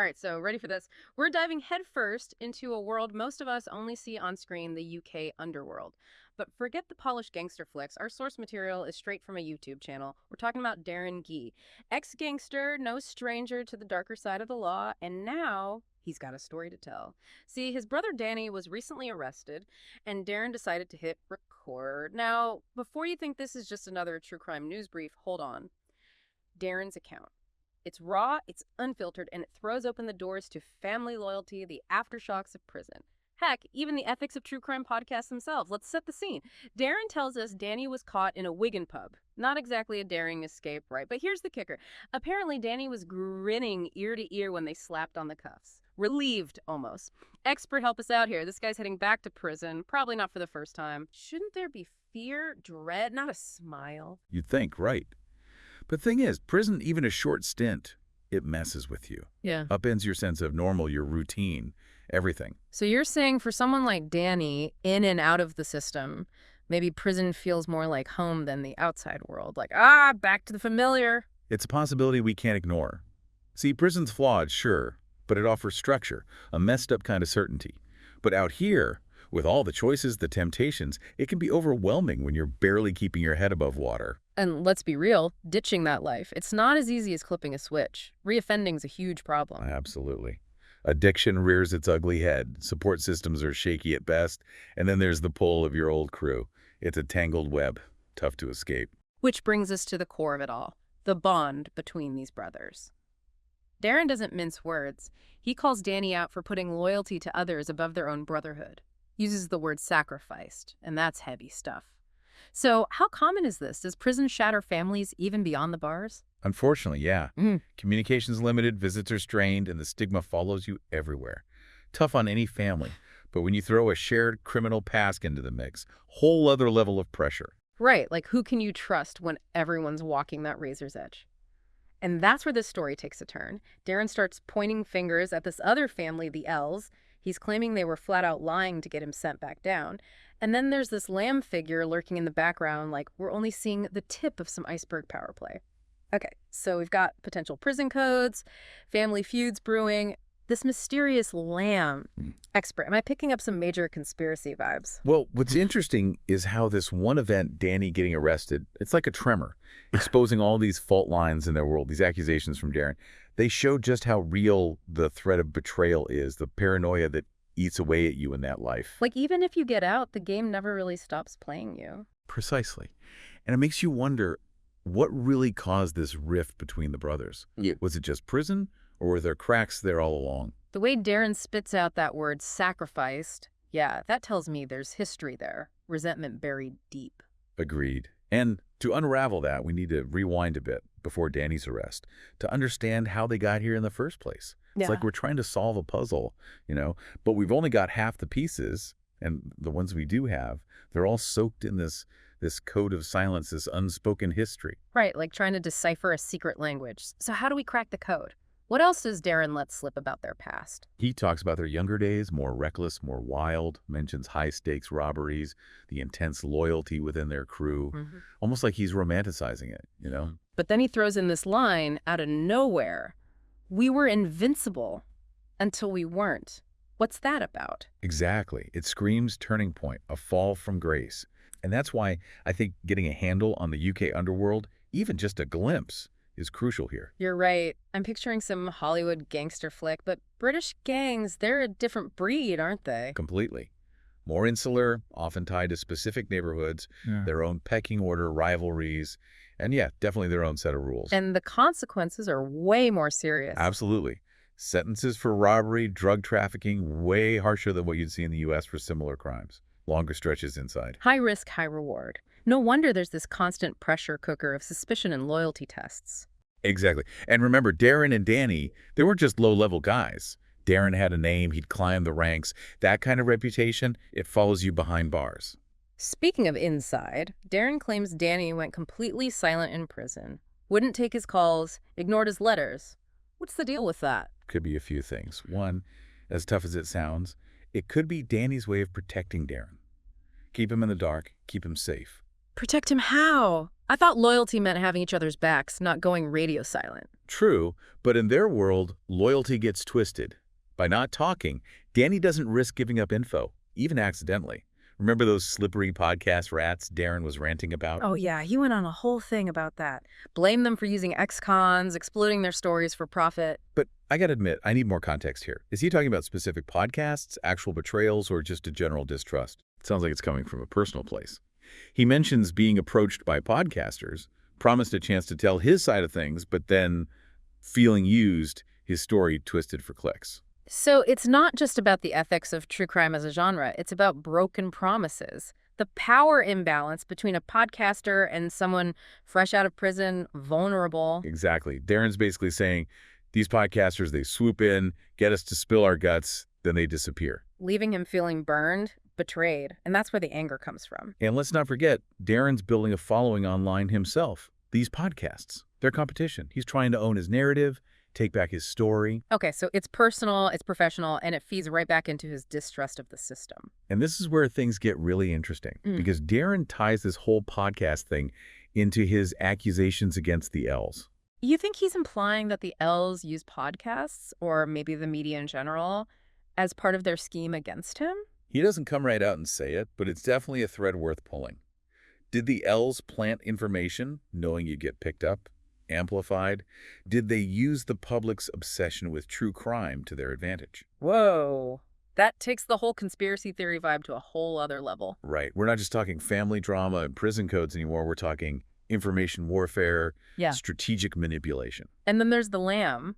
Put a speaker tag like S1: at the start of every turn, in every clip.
S1: right, so ready for this? We're diving headfirst into a world most of us only see on screen, the UK underworld. But forget the polished gangster flicks. Our source material is straight from a YouTube channel. We're talking about Darren Gee, ex-gangster, no stranger to the darker side of the law, and now he's got a story to tell. See, his brother Danny was recently arrested, and Darren decided to hit record. Now, before you think this is just another true crime news brief, hold on. Darren's account. It's raw, it's unfiltered, and it throws open the doors to family loyalty, the aftershocks of prison. Heck, even the ethics of true crime podcasts themselves. Let's set the scene. Darren tells us Danny was caught in a Wigan pub. Not exactly a daring escape, right? But here's the kicker. Apparently, Danny was grinning ear to ear when they slapped on the cuffs. Relieved, almost. Expert, help us out here. This guy's heading back to prison, probably not for the first time. Shouldn't there be fear, dread, not a smile?
S2: You'd think, right. But the thing is, prison, even a short stint, it messes with you.
S1: Yeah.
S2: Upends your sense of normal, your routine, everything.
S1: So you're saying for someone like Danny, in and out of the system, maybe prison feels more like home than the outside world. Like, back to the familiar.
S2: It's a possibility we can't ignore. See, prison's flawed, sure, but it offers structure, a messed up kind of certainty. But out here, with all the choices, the temptations, it can be overwhelming when you're barely keeping your head above water.
S1: And let's be real, ditching that life, it's not as easy as clipping a switch. Reoffending's a huge problem.
S2: Absolutely. Addiction rears its ugly head. Support systems are shaky at best. And then there's the pull of your old crew. It's a tangled web, tough to escape.
S1: Which brings us to the core of it all, the bond between these brothers. Darren doesn't mince words. He calls Danny out for putting loyalty to others above their own brotherhood. Uses the word sacrificed, and that's heavy stuff. So how common is this? Does prison shatter families even beyond the bars?
S2: Unfortunately, yeah. Communication's limited, visits are strained, and the stigma follows you everywhere. Tough on any family. But when you throw a shared criminal past into the mix, whole other level of pressure.
S1: Right, like who can you trust when everyone's walking that razor's edge? And that's where this story takes a turn. Darren starts pointing fingers at this other family, the L's. He's claiming they were flat out lying to get him sent back down. And then there's this lamb figure lurking in the background, like we're only seeing the tip of some iceberg power play. Okay, so we've got potential prison codes, family feuds brewing, this mysterious lamb. Expert, am I picking up some major conspiracy vibes?
S2: Well, what's interesting is how this one event, Danny getting arrested, it's like a tremor, exposing all these fault lines in their world, these accusations from Darren. They show just how real the threat of betrayal is, the paranoia that eats away at you in that life.
S1: Like even if you get out, the game never really stops playing you.
S2: Precisely. And it makes you wonder, what really caused this rift between the brothers?
S3: Yeah.
S2: Was it just prison, or were there cracks there all along?
S1: The way Darren spits out that word sacrificed, yeah, that tells me there's history there, resentment buried deep.
S2: Agreed. And to unravel that, we need to rewind a bit before Danny's arrest to understand how they got here in the first place. It's like we're trying to solve a puzzle, but we've only got half the pieces, and the ones we do have, they're all soaked in this code of silence, this unspoken history.
S1: Right, like trying to decipher a secret language. So how do we crack the code? What else does Darren let slip about their past?
S2: He talks about their younger days, more reckless, more wild, mentions high-stakes robberies, the intense loyalty within their crew, almost like he's romanticizing it,
S1: But then he throws in this line out of nowhere. We were invincible until we weren't. What's that about?
S2: Exactly. It screams turning point, a fall from grace. And that's why I think getting a handle on the UK underworld, even just a glimpse, is crucial here.
S1: You're right. I'm picturing some Hollywood gangster flick, but British gangs, they're a different breed, aren't they?
S2: Completely. More insular, often tied to specific neighborhoods, their own pecking order, rivalries, and yeah, definitely their own set of rules.
S1: And the consequences are way more serious.
S2: Absolutely. Sentences for robbery, drug trafficking, way harsher than what you'd see in the U.S. for similar crimes. Longer stretches inside.
S1: High risk, high reward. No wonder there's this constant pressure cooker of suspicion and loyalty tests.
S2: Exactly. And remember, Darren and Danny, they weren't just low-level guys. Darren had a name, he'd climbed the ranks. That kind of reputation, it follows you behind bars.
S1: Speaking of inside, Darren claims Danny went completely silent in prison. Wouldn't take his calls, ignored his letters. What's the deal with that?
S2: Could be a few things. One, as tough as it sounds, it could be Danny's way of protecting Darren. Keep him in the dark, keep him safe.
S1: Protect him how? I thought loyalty meant having each other's backs, not going radio silent.
S2: True, but in their world, loyalty gets twisted. By not talking, Danny doesn't risk giving up info, even accidentally. Remember those slippery podcast rats Darren was ranting about?
S1: Oh, yeah, he went on a whole thing about that. Blame them for using ex-cons, exploiting their stories for profit.
S2: But I gotta admit, I need more context here. Is he talking about specific podcasts, actual betrayals, or just a general distrust? It sounds like it's coming from a personal place. He mentions being approached by podcasters, promised a chance to tell his side of things, but then, feeling used, his story twisted for clicks.
S1: So it's not just about the ethics of true crime as a genre. It's about broken promises. The power imbalance between a podcaster and someone fresh out of prison, vulnerable.
S2: Exactly. Darren's basically saying, these podcasters, they swoop in, get us to spill our guts, then they disappear.
S1: Leaving him feeling burned, betrayed. And that's where the anger comes from.
S2: And let's not forget, Darren's building a following online himself. These podcasts, their competition. He's trying to own his narrative, take back his story.
S1: Okay, so it's personal, it's professional, and it feeds right back into his distrust of the system.
S2: And this is where things get really interesting, because Darren ties this whole podcast thing into his accusations against the L's.
S1: You think he's implying that the L's use podcasts, or maybe the media in general, as part of their scheme against him?
S2: He doesn't come right out and say it, but it's definitely a thread worth pulling. Did the L's plant information, knowing you'd get picked up, amplified? Did they use the public's obsession with true crime to their advantage?
S1: Whoa. That takes the whole conspiracy theory vibe to a whole other level.
S2: Right. We're not just talking family drama and prison codes anymore. We're talking information warfare, strategic manipulation.
S1: And then there's the Lamb,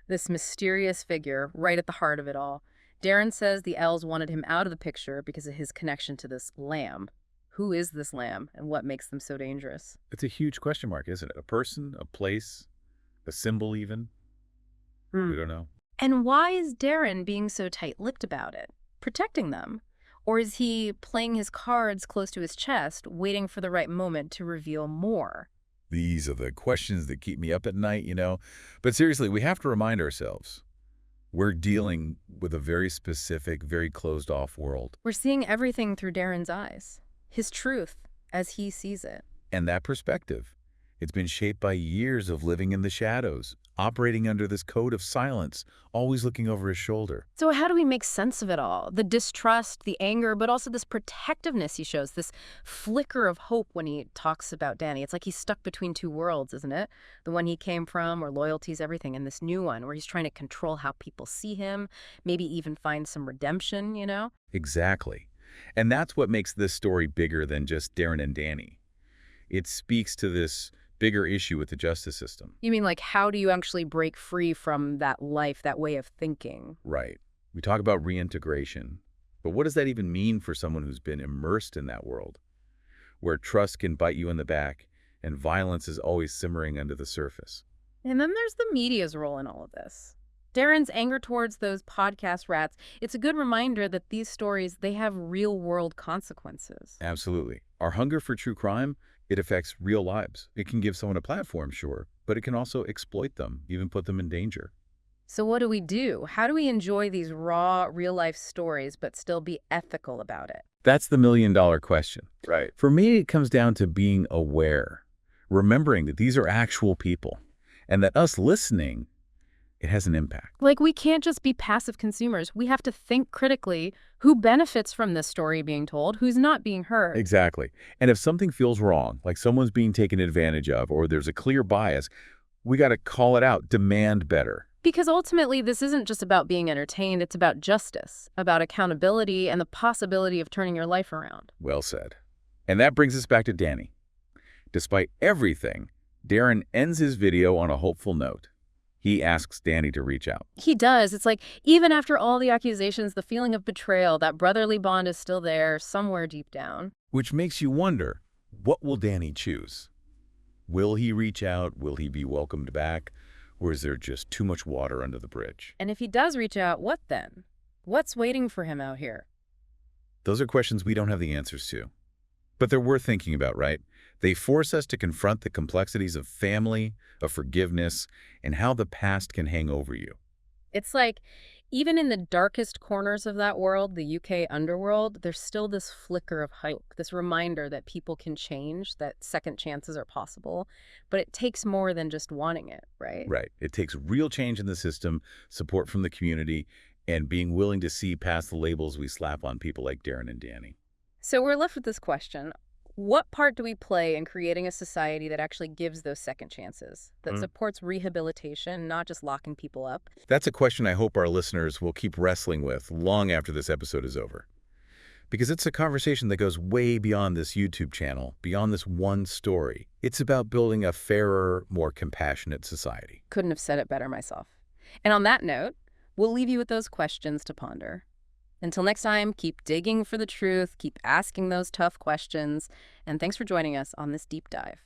S1: this mysterious figure right at the heart of it all. Darren says the L's wanted him out of the picture because of his connection to this lamb. Who is this lamb, and what makes them so dangerous?
S2: It's a huge question mark, isn't it? A person, a place, a symbol even? We don't know.
S1: And why is Darren being so tight-lipped about it? Protecting them? Or is he playing his cards close to his chest, waiting for the right moment to reveal more?
S2: These are the questions that keep me up at night, you know? But seriously, we have to remind ourselves, we're dealing with a very specific, very closed-off world.
S1: We're seeing everything through Darren's eyes. His truth, as he sees it.
S2: And that perspective, it's been shaped by years of living in the shadows, operating under this code of silence, always looking over his shoulder.
S1: So how do we make sense of it all? The distrust, the anger, but also this protectiveness he shows, this flicker of hope when he talks about Danny. It's like he's stuck between two worlds, isn't it? The one he came from, where loyalty's everything, and this new one, where he's trying to control how people see him, maybe even find some redemption, you know?
S2: Exactly. And that's what makes this story bigger than just Darren and Danny. It speaks to this bigger issue with the justice system.
S1: You mean like how do you actually break free from that life, that way of thinking?
S2: Right. We talk about reintegration, but what does that even mean for someone who's been immersed in that world, where trust can bite you in the back and violence is always simmering under the surface?
S1: And then there's the media's role in all of this. Darren's anger towards those podcast rats, it's a good reminder that these stories, they have real-world consequences.
S2: Absolutely. Our hunger for true crime, it affects real lives. It can give someone a platform, sure, but it can also exploit them, even put them in danger.
S1: So what do we do? How do we enjoy these raw, real-life stories but still be ethical about it?
S2: That's the million-dollar question.
S1: Right.
S2: For me, it comes down to being aware, remembering that these are actual people, and that us listening, it has an impact.
S1: Like, we can't just be passive consumers. We have to think critically who benefits from this story being told, who's not being heard.
S2: Exactly. And if something feels wrong, like someone's being taken advantage of, or there's a clear bias, we got to call it out, demand better.
S1: Because ultimately, this isn't just about being entertained. It's about justice, about accountability, and the possibility of turning your life around.
S2: Well said. And that brings us back to Danny. Despite everything, Darren ends his video on a hopeful note. He asks Danny to reach out.
S1: He does. It's like, even after all the accusations, the feeling of betrayal, that brotherly bond is still there somewhere deep down.
S2: Which makes you wonder, what will Danny choose? Will he reach out? Will he be welcomed back? Or is there just too much water under the bridge?
S1: And if he does reach out, what then? What's waiting for him out here?
S2: Those are questions we don't have the answers to. But they're worth thinking about, right? They force us to confront the complexities of family, of forgiveness, and how the past can hang over you.
S1: It's like, Even in the darkest corners of that world, the UK underworld, there's still this flicker of hope, this reminder that people can change, that second chances are possible. But it takes more than just wanting it, right?
S2: Right. It takes real change in the system, support from the community, and being willing to see past the labels we slap on people like Darren and Danny.
S1: So we're left with this question. What part do we play in creating a society that actually gives those second chances, that supports rehabilitation, not just locking people up?
S2: That's a question I hope our listeners will keep wrestling with long after this episode is over. Because it's a conversation that goes way beyond this YouTube channel, beyond this one story. It's about building a fairer, more compassionate society.
S1: Couldn't have said it better myself. And on that note, we'll leave you with those questions to ponder. Until next time, keep digging for the truth, keep asking those tough questions, and thanks for joining us on this deep dive.